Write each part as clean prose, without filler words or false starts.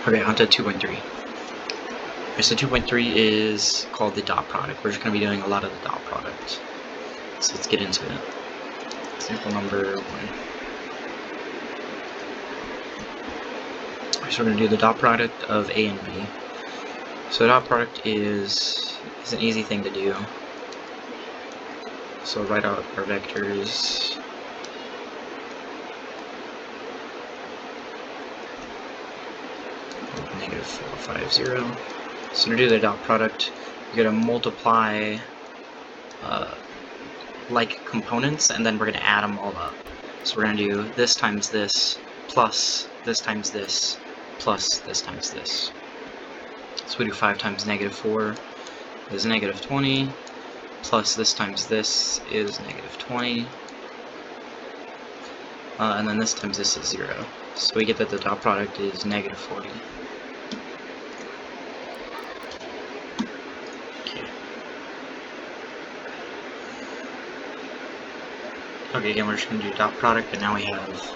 Okay, on to 2.3. Okay, so 2.3 is called the dot product. We're just going to be doing a lot of the dot product. So let's get into it. Example number 1. So we're going to do the dot product of A and B. So the dot product is an easy thing to do. So write out our vectors. Negative 4, 5, 0. So to do the dot product, you're going to multiply like components, and then we're going to add them all up. So we're going to do this times this, plus this times this, plus this times this. So we do 5 times negative 4 is negative 20, plus this times this is negative 20, and then this times this is 0. So we get that the dot product is negative 40. Okay, again, we're just going to do dot product, and now we have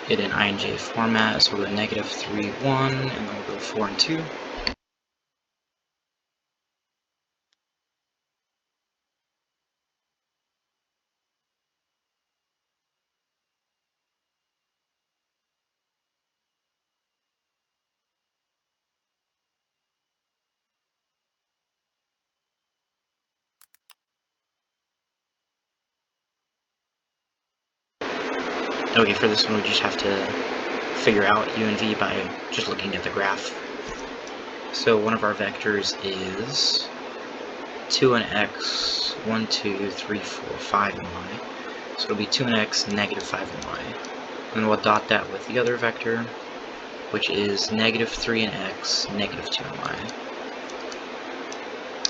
it in INJ format, so we'll go negative 3, 1, and then we'll go 4 and 2. Okay, for this one we just have to figure out u and v by just looking at the graph. So one of our vectors is 2 and x, 1, 2, 3, 4, 5 and y. So it'll be 2 and x, negative 5 and y. And we'll dot that with the other vector, which is negative 3 and x, negative 2 and y.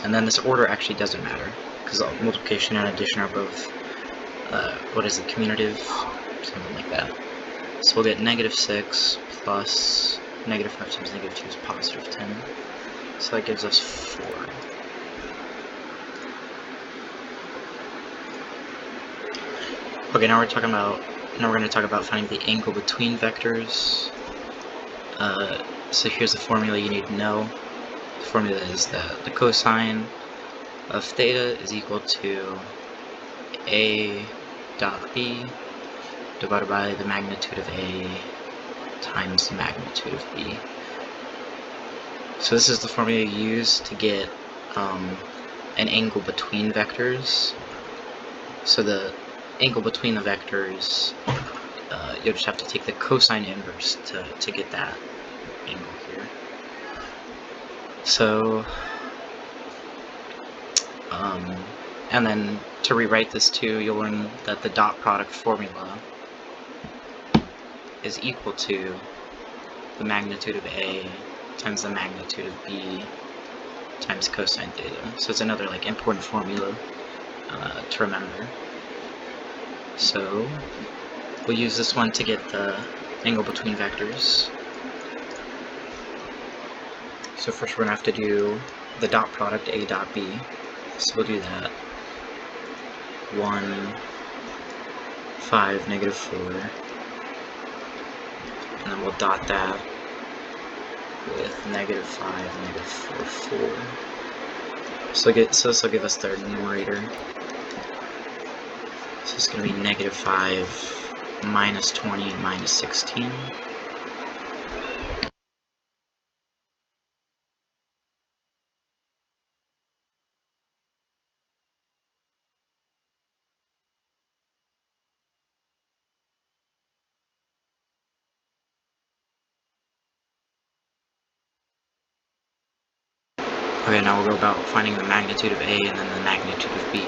And then this order actually doesn't matter, because multiplication and addition are both, commutative? Something like that. So we'll get negative 6 plus negative 5 times negative 2 is positive 10. So that gives us 4. Okay, now we're going to talk about finding the angle between vectors. So here's the formula you need to know. The formula is that the cosine of theta is equal to A dot B divided by the magnitude of A times the magnitude of B. So this is the formula you use to get an angle between vectors. So the angle between the vectors, you'll just have to take the cosine inverse to get that angle here. So, and then to rewrite this too, you'll learn that the dot product formula is equal to the magnitude of A times the magnitude of B times cosine theta. So it's another important formula to remember. So we'll use this one to get the angle between vectors. So first we're going to have to do the dot product A dot B. So we'll do that. 1, 5, negative 4. And then we'll dot that with negative 5, negative 4, 4. So this will give us the numerator. So it's going to be negative 5, minus 20, and minus 16. Okay, now we'll go about finding the magnitude of A and then the magnitude of B.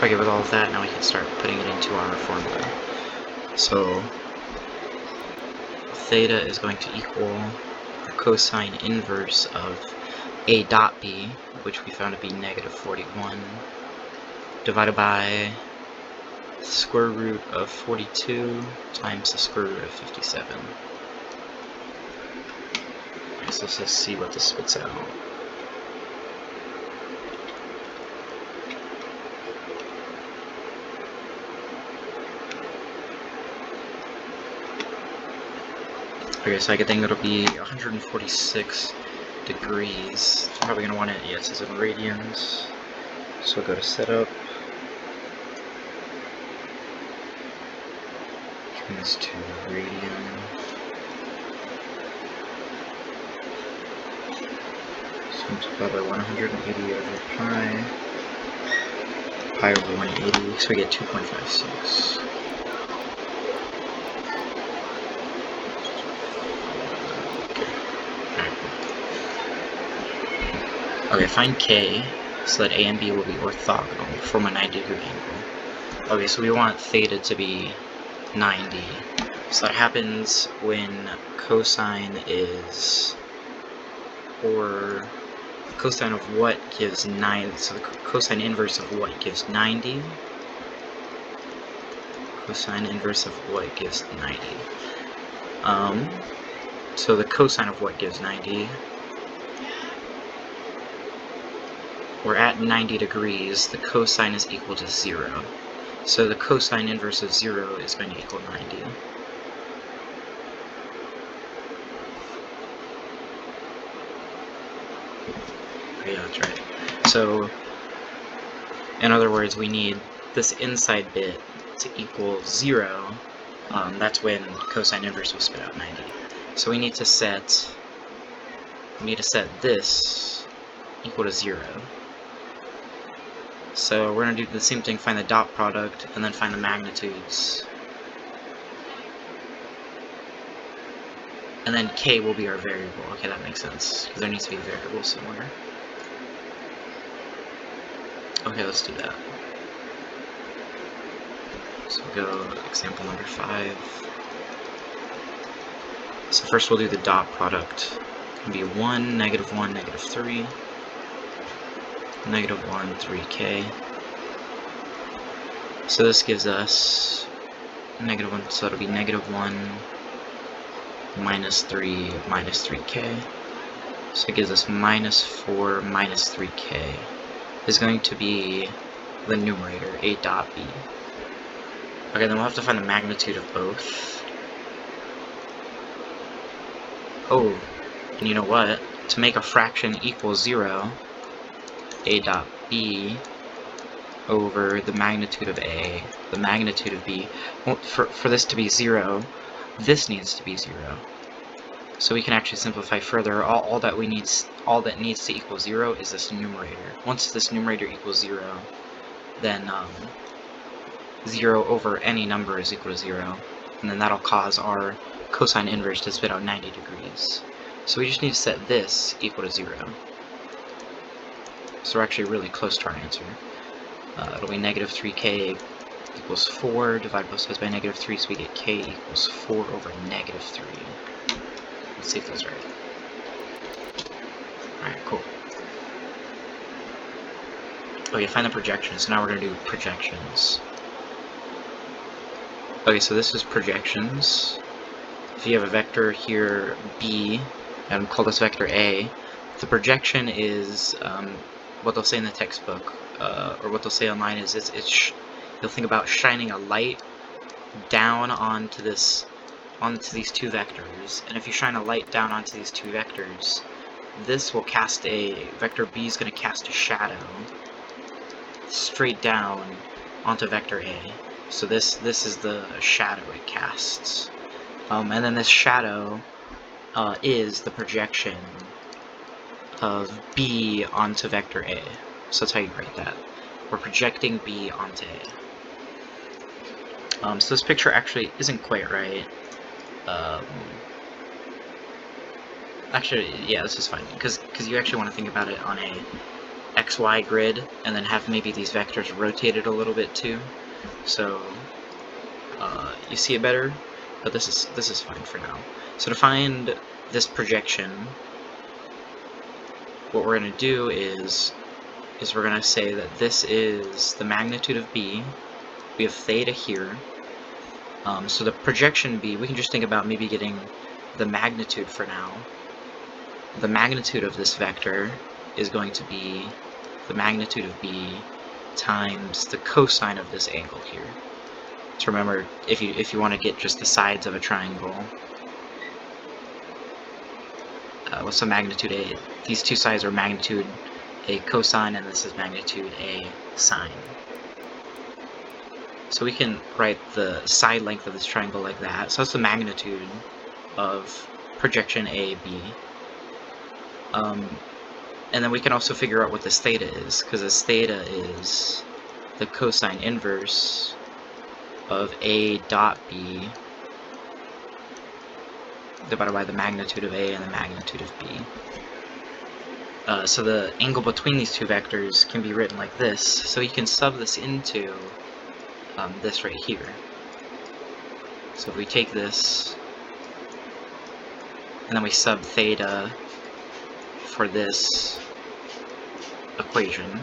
Okay, with all of that, now we can start putting it into our formula. So theta is going to equal the cosine inverse of a dot b, which we found to be negative 41, divided by the square root of 42 times the square root of 57. Okay, so let's just see what this spits out. Okay, so I think it'll be 146 degrees. I'm probably going to want it, yes, it's in radians. So we'll go to setup. Turn this to radian. So multiply by 180 over pi. Pi over 180, so we get 2.56. Okay, find k so that a and b will be orthogonal from a 90-degree angle. Okay, so we want theta to be 90. So that happens when cosine is, or cosine of what gives 9, so the cosine inverse of what gives 90. Cosine inverse of what gives 90. So the cosine of what gives 90, we're at 90 degrees, the cosine is equal to 0. So the cosine inverse of 0 is going to equal 90. Yeah, that's right. So, in other words, we need this inside bit to equal 0. That's when cosine inverse will spit out 90. So we need to set this equal to 0. So we're going to do the same thing, find the dot product, and then find the magnitudes. And then k will be our variable. Okay, that makes sense, because there needs to be a variable somewhere. Okay, let's do that. So we'll go to example number 5. So first we'll do the dot product. It'll be 1, -1, -3. -1, 3k. So this gives us -1, so it'll be -1 -3 -3k. So it gives us -4 -3k. Is going to be the numerator, a dot b. Okay, then we'll have to find the magnitude of both. Oh, and you know what? To make a fraction equal 0, a dot b over the magnitude of a, the magnitude of b. Well, for this to be 0, this needs to be 0. So we can actually simplify further. All that needs to equal 0 is this numerator. Once this numerator equals 0, then 0 over any number is equal to 0, and then that'll cause our cosine inverse to spit out 90 degrees. So we just need to set this equal to 0. So we're actually really close to our answer. It'll be -3k equals 4, divide both sides by -3, so we get k equals 4 over -3. Let's see if that's right. Alright, cool. Okay, find the projections. So now we're going to do projections. Okay, so this is projections. If you have a vector here, b, and call this vector a, the projection is what they'll say in the textbook, or what they'll say online is you'll think about shining a light down onto these two vectors, and if you shine a light down onto these two vectors, this will cast vector b is going to cast a shadow straight down onto vector a. So this is the shadow it casts, and then this shadow is the projection of b onto vector a. So that's how you write that. We're projecting b onto a. So this picture actually isn't quite right. Actually, yeah, this is fine, because you actually want to think about it on XY grid, and then have maybe these vectors rotated a little bit too, so you see it better, but this is fine for now. So to find this projection, what we're going to do is we're going to say that this is the magnitude of B. We have theta here. So the projection B, we can just think about maybe getting the magnitude for now. The magnitude of this vector is going to be the magnitude of B times the cosine of this angle here. So remember, if you want to get just the sides of a triangle, what's the magnitude A? These two sides are magnitude A cosine, and this is magnitude A sine. So we can write the side length of this triangle like that. So that's the magnitude of projection AB. And then we can also figure out what this theta is, because this theta is the cosine inverse of A dot B divided by the magnitude of A and the magnitude of B. So the angle between these two vectors can be written like this. So you can sub this into this right here. So if we take this, and then we sub theta for this equation,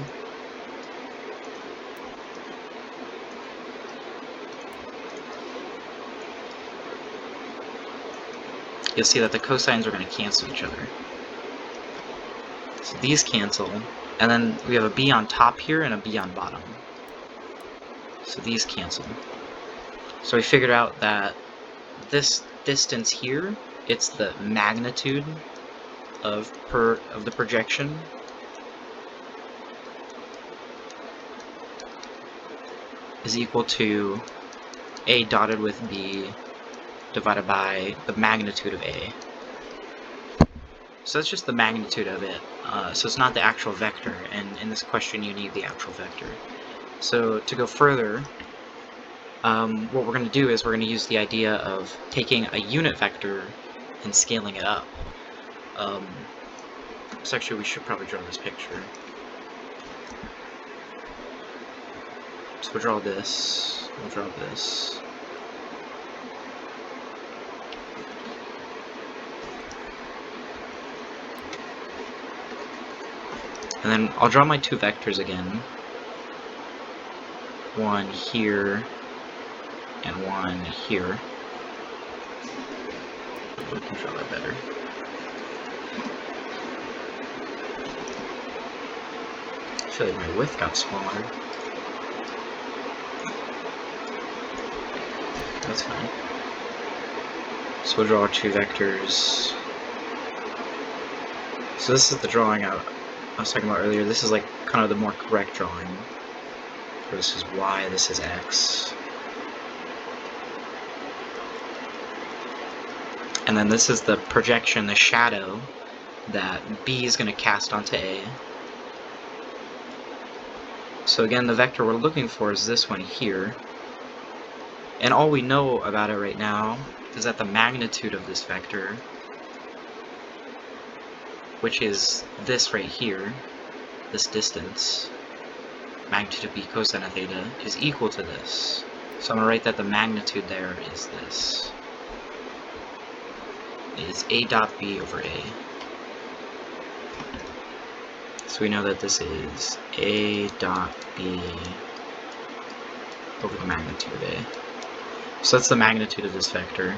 you'll see that the cosines are going to cancel each other. So these cancel, and then we have a B on top here and a B on bottom. So these cancel. So we figured out that this distance here, it's the magnitude of the projection, is equal to A dotted with B divided by the magnitude of A. So that's just the magnitude of it. So it's not the actual vector, and in this question you need the actual vector. So to go further, what we're going to do is we're going to use the idea of taking a unit vector and scaling it up. So actually we should probably draw this picture. So we'll draw this, we'll draw this. And then I'll draw my two vectors again. One here, and one here. We can draw that better. I feel like my width got smaller. That's fine. So we'll draw our two vectors. So this is the drawing I was talking about earlier. This is like kind of the more correct drawing. So this is Y, this is X. And then this is the projection, the shadow, that B is going to cast onto A. So again, the vector we're looking for is this one here. And all we know about it right now is that the magnitude of this vector, which is this right here, this distance, magnitude of B cosine of theta, is equal to this. So I'm going to write that the magnitude there is this. Is A dot B over A. So we know that this is A dot B over the magnitude of A. So that's the magnitude of this vector.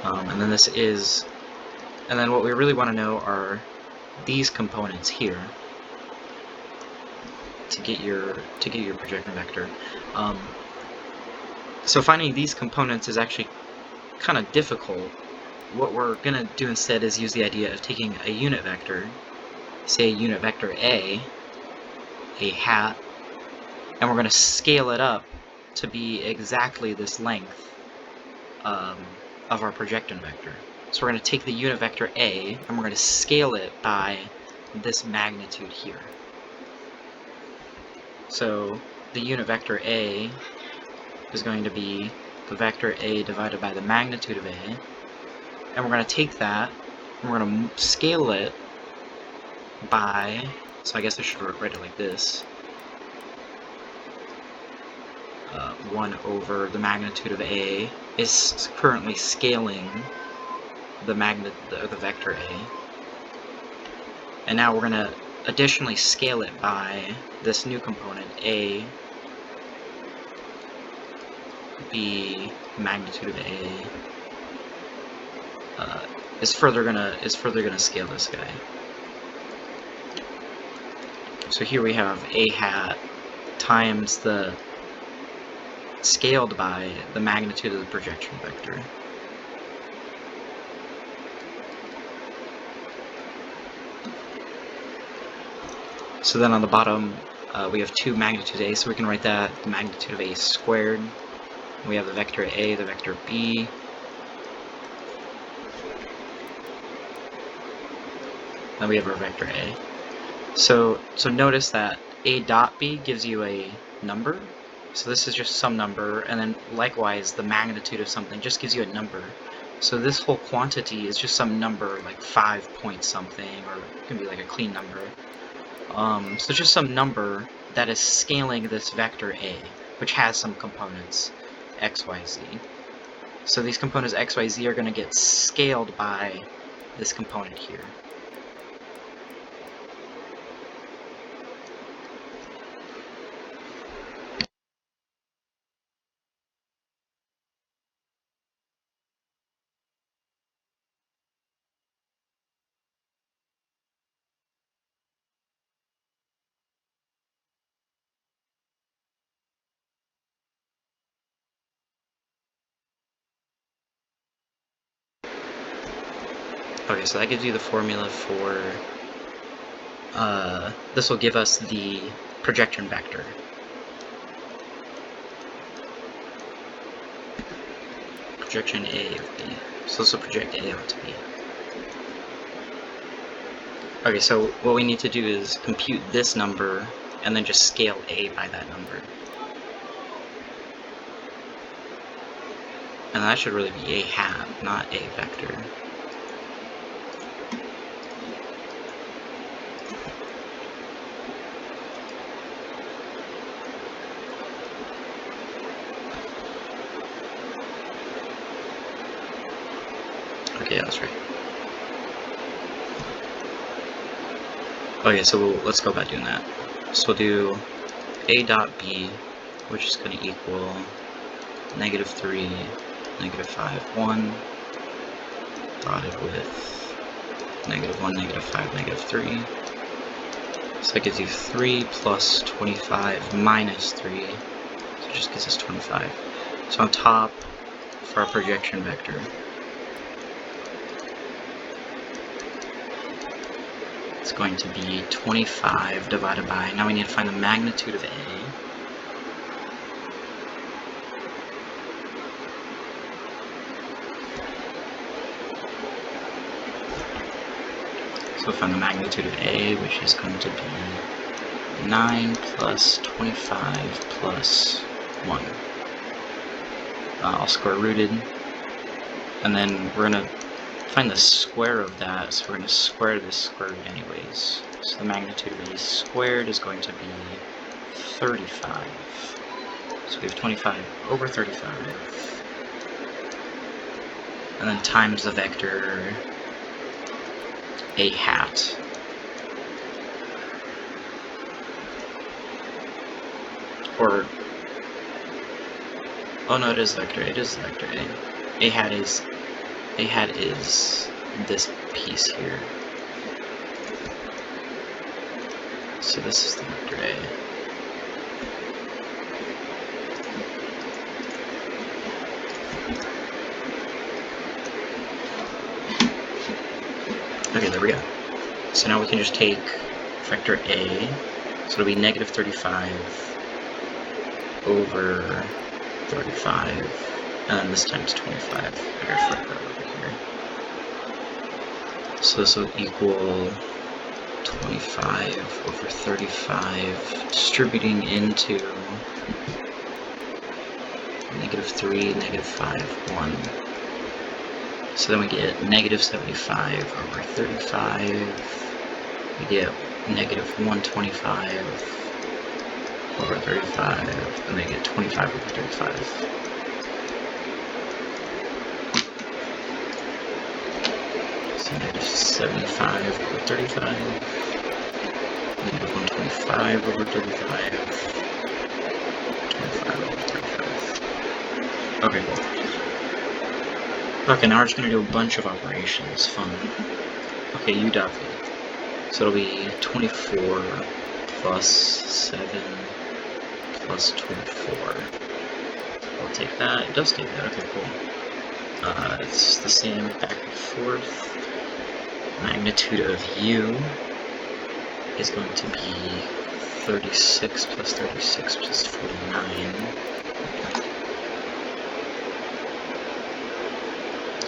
And then this is, and then what we really want to know are these components here to get your projection vector. So finding these components is actually kind of difficult. What we're going to do instead is use the idea of taking a unit vector, say unit vector A hat, and we're going to scale it up to be exactly this length of our projection vector. So we're going to take the unit vector A and we're going to scale it by this magnitude here. So the unit vector A is going to be the vector A divided by the magnitude of A, and we're going to take that and we're going to scale it by So I guess I should write it like this. 1 over the magnitude of A is currently scaling the vector A. And now we're going to additionally scale it by this new component, A, B, magnitude of A, is further gonna scale this guy. So here we have A hat times the scaled by the magnitude of the projection vector. So then on the bottom we have 2 magnitude A, so we can write that the magnitude of A squared. We have the vector A, the vector B. Then we have our vector A. So notice that A dot B gives you a number. So this is just some number, and then likewise the magnitude of something just gives you a number. So this whole quantity is just some number, like 5 point something, or it can be like a clean number. So it's just some number that is scaling this vector A, which has some components x, y, z. So these components x, y, z are going to get scaled by this component here. Okay, so that gives you the formula for, this will give us the projection vector. Projection A of B. So this will project A onto B. Okay, so what we need to do is compute this number, and then just scale A by that number. And that should really be A hat, not A vector. Okay, that's right. Okay, so let's go about doing that. So we'll do A dot B, which is going to equal -3, -5, 1, dotted with -1, -5, -3. So that gives you 3 plus 25 minus 3, so it just gives us 25. So on top, for our projection vector, it's going to be 25 divided by, now we need to find the magnitude of A. So we'll find the magnitude of A, which is going to be 9 plus 25 plus 1. All square rooted. And then we're going to find the square of that, so we're going to square this square root anyways. So the magnitude of A squared is going to be 35. So we have 25 over 35. And then times the vector A hat. Or, oh no, it is vector A. It is vector A. A hat is this piece here. So this is the vector A. Okay, there we go. So now we can just take vector A, so it'll be -35 over 35, and then this time's 25. I gotta flip that over here. So this will equal 25 over 35, distributing into -3, -5, 1. So then we get -75 over 35, we get negative 125 over 35, and then you get 25 over 35. So negative 75 over 35, negative 125 over 35, 25 over 35. Okay, cool. Okay, now we're just going to do a bunch of operations. Fun. Okay, u dot v. So it'll be 24 plus 7 plus 24. I'll take that. It does take that. Okay, cool. It's the same back and forth. Magnitude of u is going to be 36 plus 36 plus 49.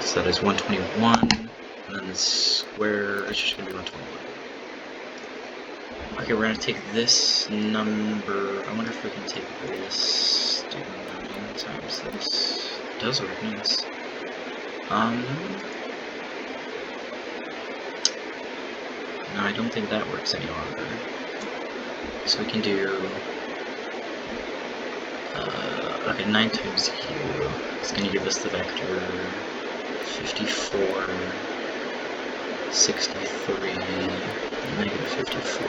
So that is 121, and then the square is just going to be 121. Okay, we're going to take this number. I wonder if we can take this, do 9 times this. It does work, nice. No, I don't think that works any longer. So we can do, okay, 9 times u. It's going to give us the vector 54, 63, negative 54.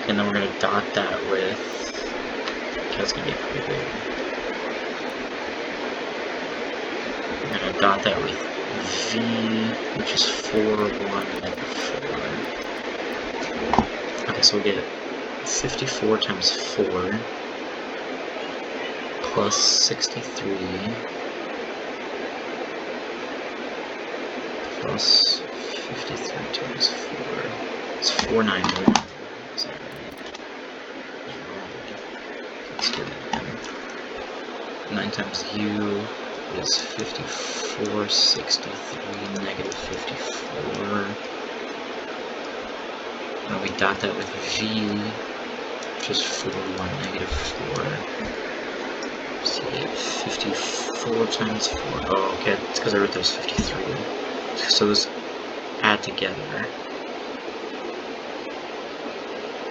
And then we're going to dot that with, that's going to get pretty big. We're going to dot that with v, which is 4, 1, negative 4. Okay, so we'll get 54 times 4 plus 63 plus 53 times 4. It's 491. Sorry. Let's do it again. 9 times u is 54, 63, negative 54. Now we dot that with v, which is 4, 1, negative 4. So we get 54 times 4. Oh, okay, it's because I wrote those 53. So those add together.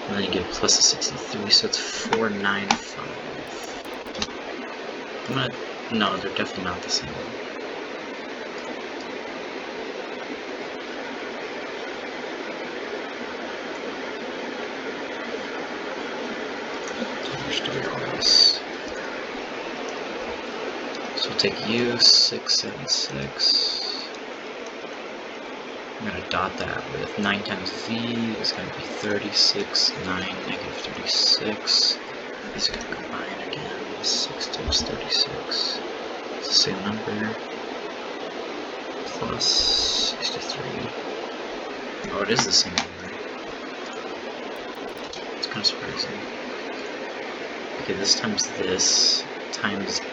And then you get a plus of 63, so it's 495. No, they're definitely not the same. So we'll take u, 676. I'm going to dot that with 9 times v is going to be 36, 9, negative 36. These are going to combine again. 6 times 36. It's the same number. Plus 63. Oh, it is the same number. It's kind of surprising. Okay, this times this times v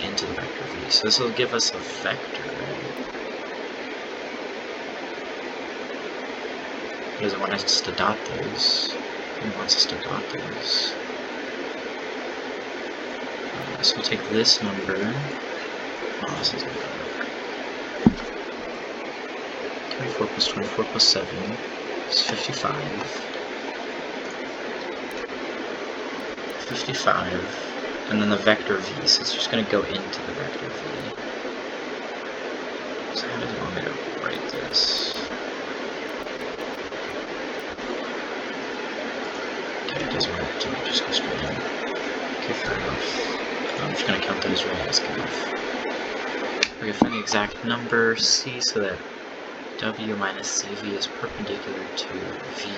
into the vector v. So this will give us a vector, right? He doesn't want us to dot those. He wants us to dot those. So we'll take this number. Oh, this isn't gonna work. 24 plus 24 plus 7 is 55. 55. And then the vector v, so it's just going to go into the vector v. So how does it want me to write this? Okay, it doesn't work, so I'll just go straight in. Okay, fair enough. I'm just going to count those right as enough. Okay, find the exact number c so that w minus cv is perpendicular to v.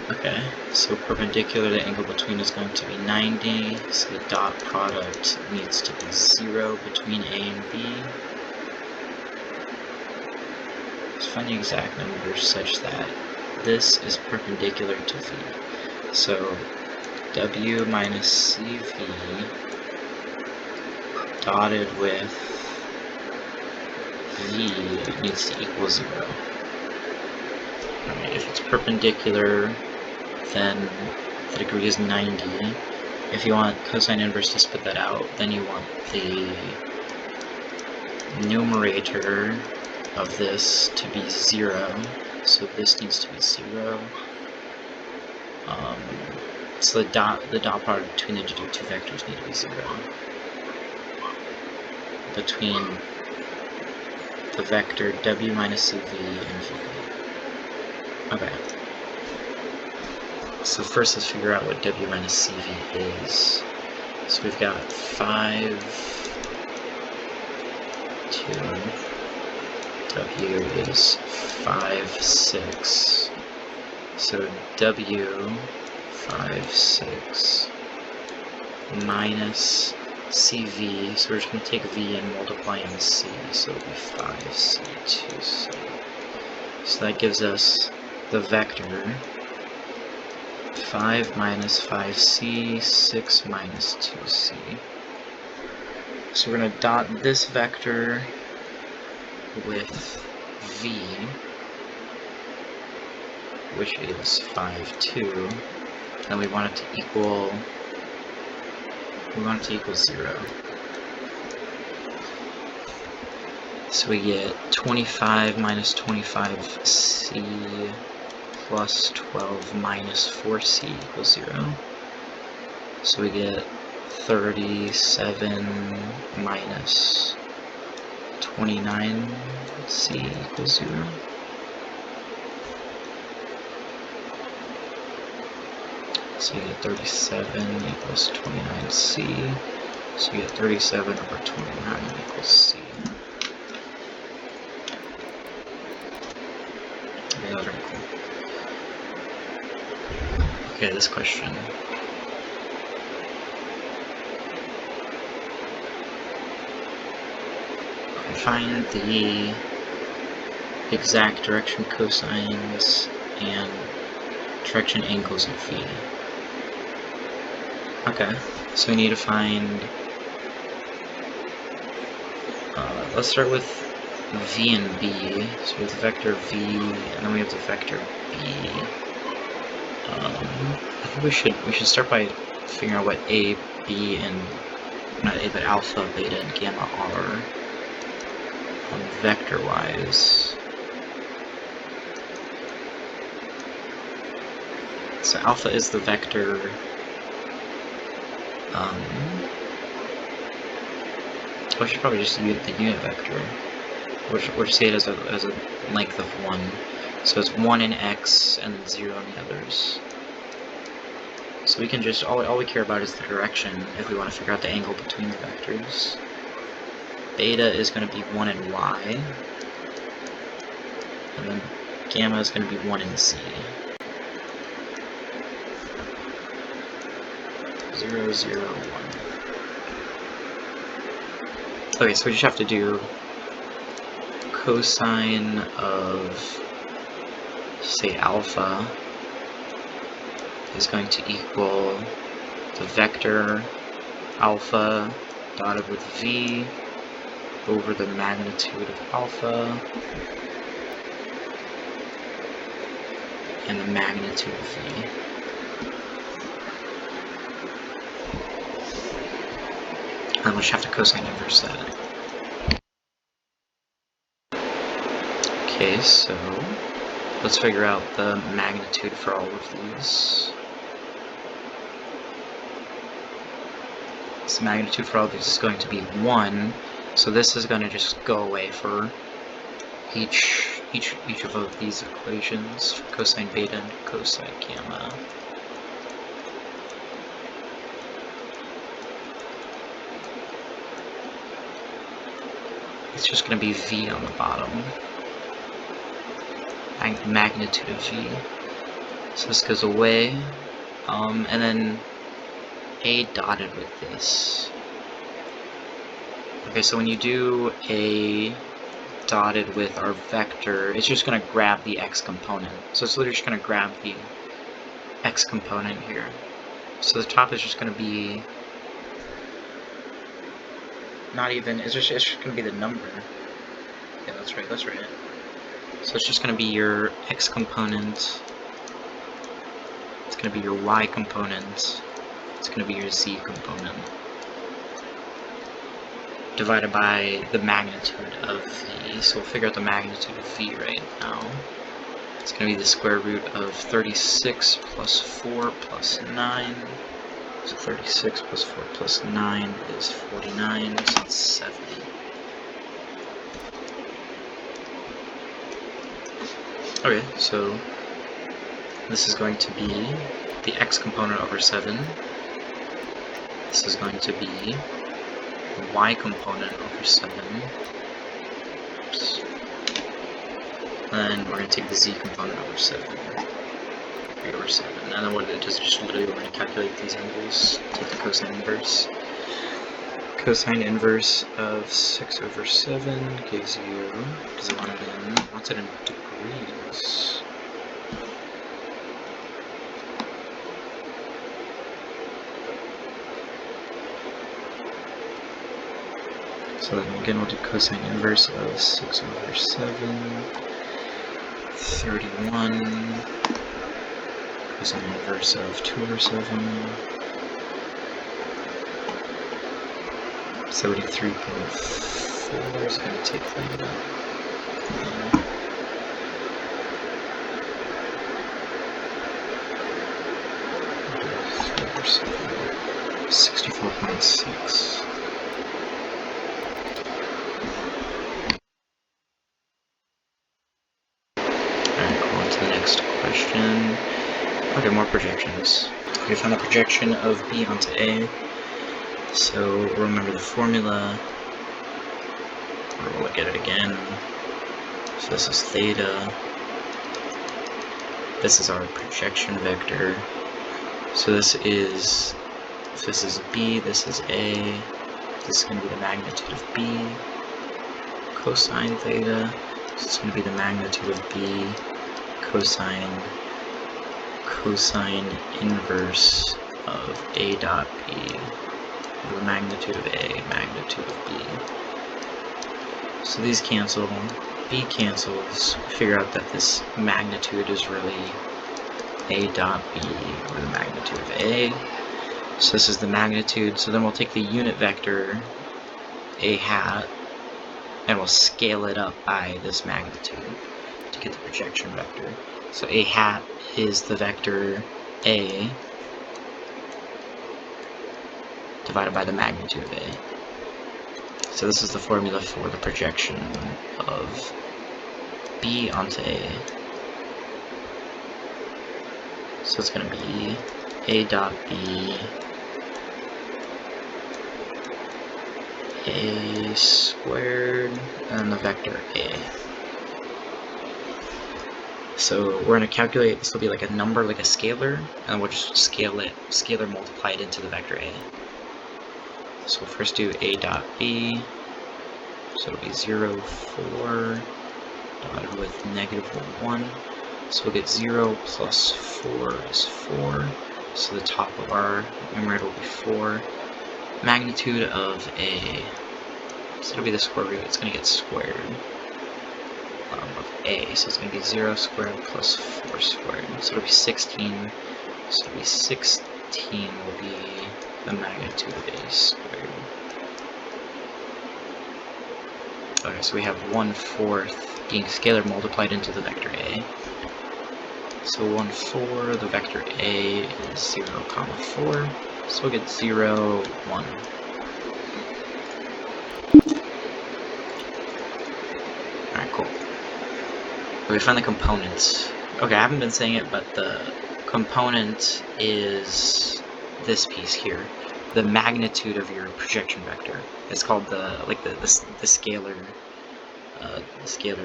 Okay, so perpendicular, the angle between is going to be 90, so the dot product needs to be 0 between A and B. Let's find the exact number such that this is perpendicular to V. So W minus CV dotted with V needs to equal 0. Alright, if it's perpendicular, then the degree is 90. If you want cosine inverse to split that out, then you want the numerator of this to be 0, So this needs to be 0. So the dot product between the two vectors need to be 0. Between the vector w minus cv and v. Okay. So first let's figure out what w minus cv is. So we've got 5, 2, w is 5, 6. So w 5, 6 minus cv, so we're just going to take v and multiply in c, so it'll be 5c, 2c. So that gives us the vector 5 minus 5c, 6 minus 2c. So we're going to dot this vector with v, which is 5, 2, and we want it to equal 0. So we get 25 minus 25c plus 12 minus 4c equals 0. So we get 37 minus 29c equals 0. So you get 37 equals 29c. So you get 37 over 29 equals c. Okay, that was really cool. Okay, this question. Find the exact direction cosines and direction angles of v. Okay, so we need to find, let's start with v and b. So we have the vector v, and then we have the vector b. I think we should start by figuring out what a, b, and not a, but alpha, beta, and gamma are vector-wise. So alpha is the vector. I should probably just use the unit vector. We'll just say it as a length of 1. So it's 1 in x and then 0 in the others. So we can just, all we care about is the direction if we want to figure out the angle between the vectors. Beta is going to be 1 in y. And then gamma is going to be 1 in z. 0, 0, 1. Okay, so we just have to do cosine of, say, alpha is going to equal the vector alpha dotted with v over the magnitude of alpha and the magnitude of v. And we'll just have to cosine inverse that. Okay, so let's figure out the magnitude for all of these. So the magnitude for all of these is going to be 1, so this is going to just go away for each of these equations, for cosine beta and cosine gamma. It's just going to be v on the bottom. Magnitude of v. So this goes away, and then a dotted with this. Okay, so when you do a dotted with our vector, it's just going to grab the x component. So it's literally just going to grab the x component here. So the top is just going to be not even, it's just going to be the number. Yeah, that's right, that's right. So it's just going to be your x component, it's going to be your y component, it's going to be your z component, divided by the magnitude of v. So we'll figure out the magnitude of v right now. It's going to be the square root of 36 plus 4 plus 9. So 36 plus 4 plus 9 is 49, so it's 70. Okay, so this is going to be the x component over 7. This is going to be the y component over 7. Oops. And we're going to take the z component over 7. 3 over 7. And then what it is, just literally we're going to calculate these angles. Take the cosine inverse. Cosine inverse of 6 over 7 gives you, does it want it in, what's it in degrees? So then again we'll do cosine inverse of 6 over 7, 31, cosine inverse of 2 over 7, 73.4 is going to take that up. 64.6. Alright, go on to the next question. Okay, more projections. We found the projection of B onto A. So remember the formula. We'll look at it again. So this is theta. This is our projection vector. So this is B, this is A. This is going to be the magnitude of B. Cosine theta. So it's going to be the magnitude of B. Cosine inverse of A dot B. The magnitude of A, magnitude of B. So these cancel. B cancels. We figure out that this magnitude is really A dot B, or the magnitude of A. So this is the magnitude. So then we'll take the unit vector A hat and we'll scale it up by this magnitude to get the projection vector. So A hat is the vector A divided by the magnitude of A. So this is the formula for the projection of B onto A. So it's going to be A dot B A squared and the vector A. So we're going to calculate, this will be like a number, like a scalar, and we'll just scalar multiply it into the vector A. So we'll first do A dot B, so it'll be 0, 4, divided with -1. So we'll get 0 plus 4 is 4, so the top of our numerator will be 4. Magnitude of A, so it'll be the square root, it's going to get squared of A, so it's going to be 0 squared plus 4 squared, so it'll be 16, so it'll be 16 will be the magnitude of A squared. Okay, so we have 1/4 being scalar multiplied into the vector A. So 1/4, the vector A is 0, 4, so we'll get 0, 1. Alright, cool. We find the components. Okay, I haven't been saying it, but the component is this piece here. The magnitude of your projection vector. It's called the scalar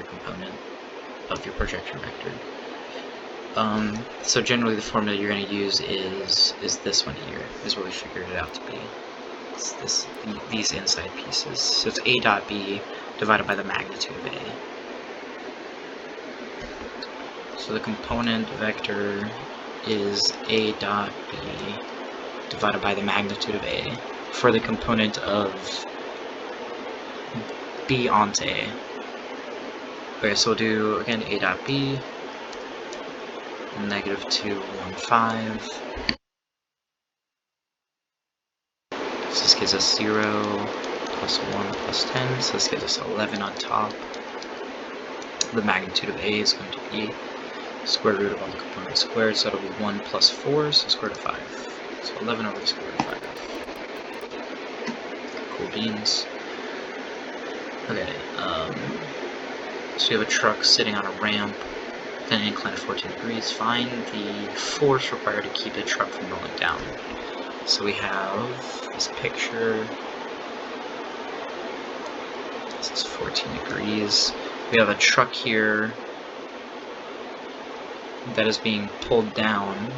component of your projection vector. So generally the formula you're going to use is this one here, is what we figured it out to be. It's these inside pieces. So it's A dot B divided by the magnitude of A. So the component vector is A dot B divided by the magnitude of A for the component of B onto A. Okay, so we'll do, again, A dot B, -2, 1, 5. So this gives us 0, plus 1, plus 10, so this gives us 11 on top. The magnitude of A is going to be square root of all the components squared, so that'll be 1 plus 4, so square root of 5. So 11 over the square root of 5. Cool beans. Okay, so you have a truck sitting on a ramp, then an incline of 14 degrees. Find the force required to keep the truck from rolling down. So we have this picture. This is 14 degrees. We have a truck here that is being pulled down.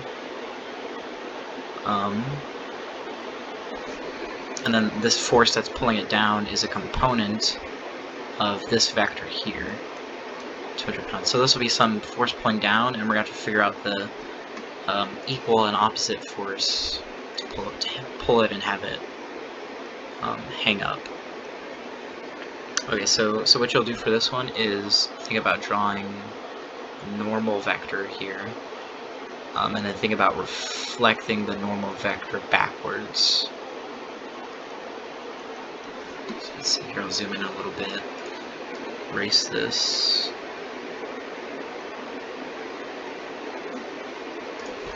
And then this force that's pulling it down is a component of this vector here, 200 pounds. So this will be some force pulling down, and we're going to have to figure out the equal and opposite force to pull it and have it hang up. Okay, so what you'll do for this one is think about drawing a normal vector here, and then think about reflecting the normal vector backwards. So let's see here, I'll zoom in a little bit, erase this.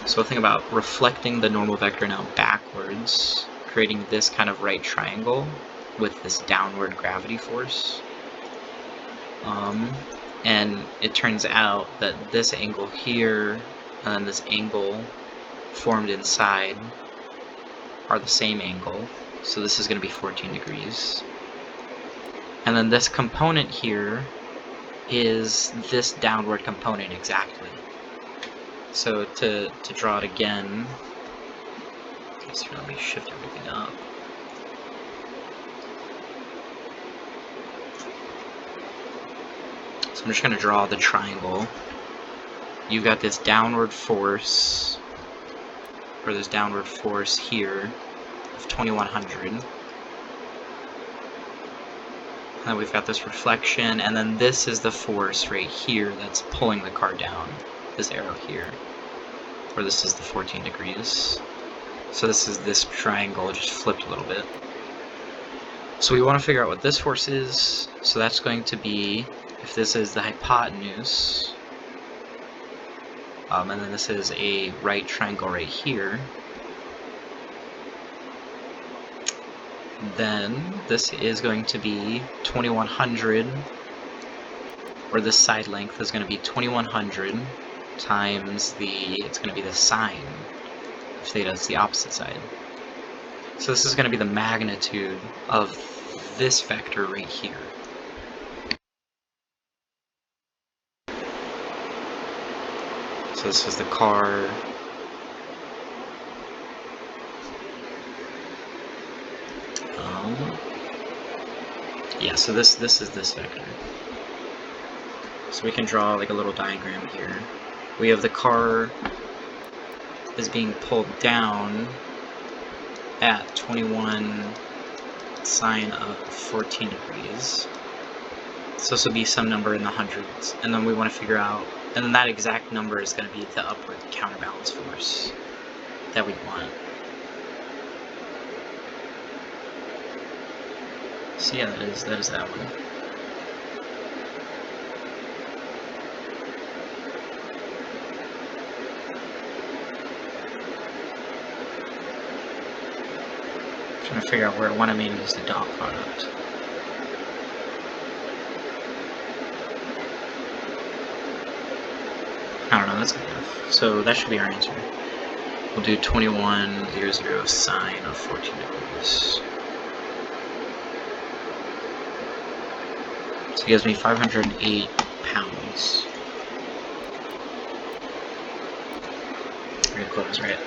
So think about reflecting the normal vector now backwards, creating this kind of right triangle with this downward gravity force. And it turns out that this angle here and this angle formed inside are the same angle. So this is going to be 14 degrees. And then this component here is this downward component exactly. So to draw it again, okay, so let me shift everything up. So I'm just going to draw the triangle. You've got this downward force, or this downward force here of 2100. And then we've got this reflection, and then this is the force right here that's pulling the car down, this arrow here. Or this is the 14 degrees. So this is this triangle just flipped a little bit. So we want to figure out what this force is. So that's going to be, if this is the hypotenuse, and then this is a right triangle right here, then this is going to be 2100, or this side length is going to be 2100 times it's going to be the sine of theta, it's the opposite side. So this is going to be the magnitude of this vector right here. So this is the car. Yeah, so this is this vector. So we can draw like a little diagram here. We have the car is being pulled down at 21 sine of 14 degrees. So this will be some number in the hundreds, and then we want to figure out, and then that exact number is going to be the upward counterbalance force that we want. So yeah, that is that one. Trying to figure out where I want to maybe use the dot product. I don't know, that's good enough. So that should be our answer. We'll do 2100 sine of 14 degrees. So it gives me 508 pounds. Very close, right?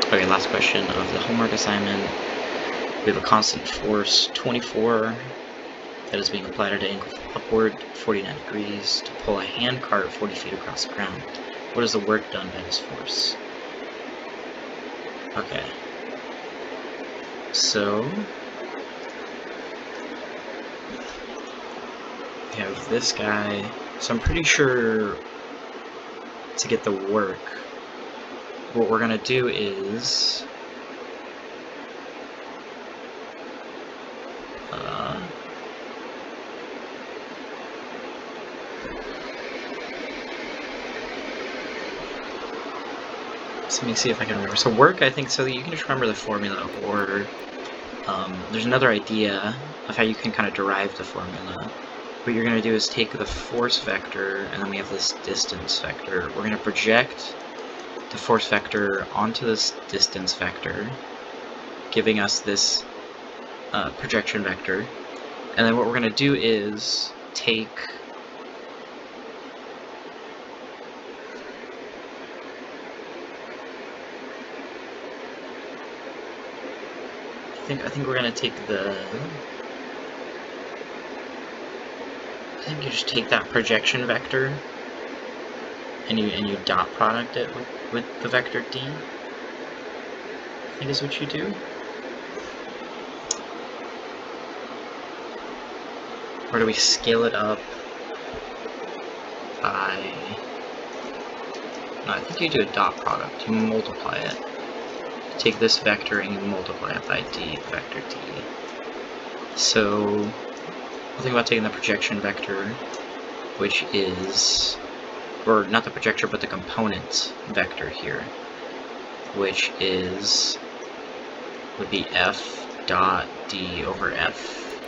Okay, last question of the homework assignment. We have a constant force 24 that is being applied at an angle upward 49 degrees to pull a hand cart 40 feet across the ground. What is the work done by this force? Okay. So we have this guy. So I'm pretty sure to get the work, what we're gonna do is let me see if I can remember. So work, I think, so you can just remember the formula, or there's another idea of how you can kind of derive the formula. What you're going to do is take the force vector, and then we have this distance vector. We're going to project the force vector onto this distance vector, giving us this projection vector. And then what we're going to do is take I think we're gonna take the. I think you just take that projection vector, and you dot product it with the vector d. I think is what you do. Or do we scale it up by? No, I think you do a dot product. You multiply it. Take this vector and you multiply it by d, vector d. So we'll think about taking the projection vector, which is, or not the projection, but the component vector here, which is, would be f dot d over f,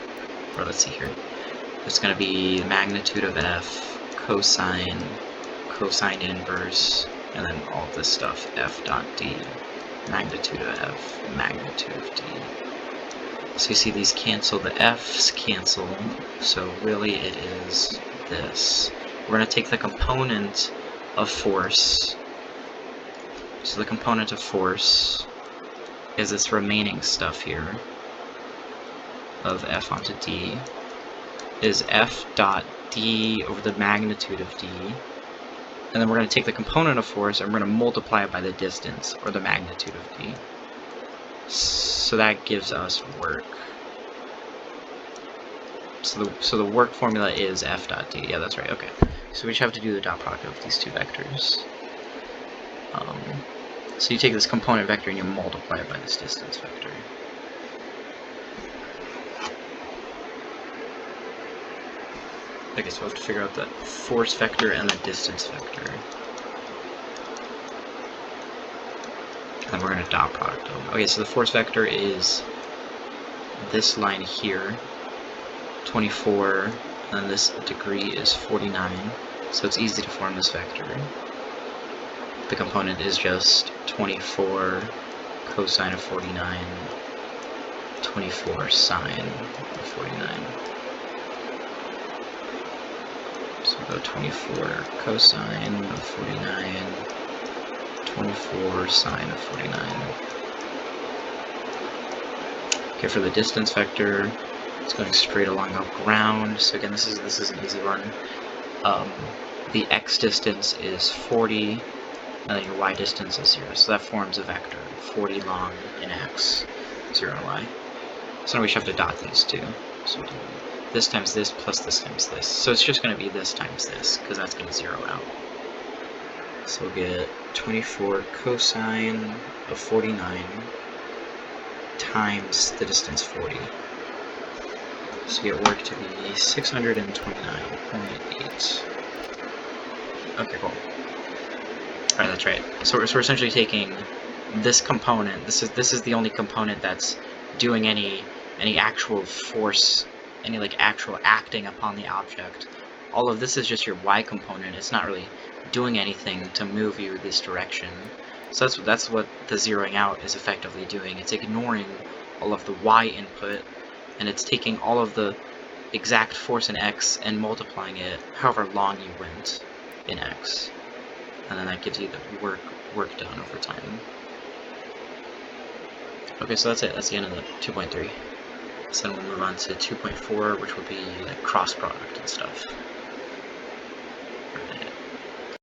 or let's see here, it's going to be the magnitude of f, cosine inverse, and then all this stuff, f dot d, magnitude of f, magnitude of d. So you see these cancel, the f's cancel, so really it is this. We're going to take the component of force, so the component of force is this remaining stuff here, of f onto d, is f dot d over the magnitude of d, and then we're going to take the component of force and we're going to multiply it by the distance, or the magnitude of d. So that gives us work. So the work formula is f dot d. Yeah, that's right. Okay. So we just have to do the dot product of these two vectors. So you take this component vector and you multiply it by this distance vector. Okay, so we have to figure out the force vector and the distance vector. And we're going to dot product them. Okay, so the force vector is this line here, 24, and this degree is 49, so it's easy to form this vector. The component is just 24 cosine of 49, 24 sine of 49. So we'll go 24 cosine of 49, 24 sine of 49. Okay, for the distance vector, it's going straight along up ground. So again, this is an easy one. The x distance is 40, and then your y distance is 0. So that forms a vector, 40 long in x, 0 in y. So now we should have to dot these two. So we'll do this times this plus this times this. So it's just going to be this times this, because that's going to 0 out. So we'll get 24 cosine of 49 times the distance 40. So you get work to be 629.8. Okay, cool. Alright, that's right. So we're essentially taking this component. This is the only component that's doing any actual force, any like actual acting upon the object. All of this is just your y component. It's not really doing anything to move you this direction. So that's what the zeroing out is effectively doing. It's ignoring all of the y input, and it's taking all of the exact force in x and multiplying it however long you went in x. And then that gives you the work done over time. Okay, so that's it. That's the end of the 2.3. So then we'll move on to 2.4, which will be like cross product and stuff.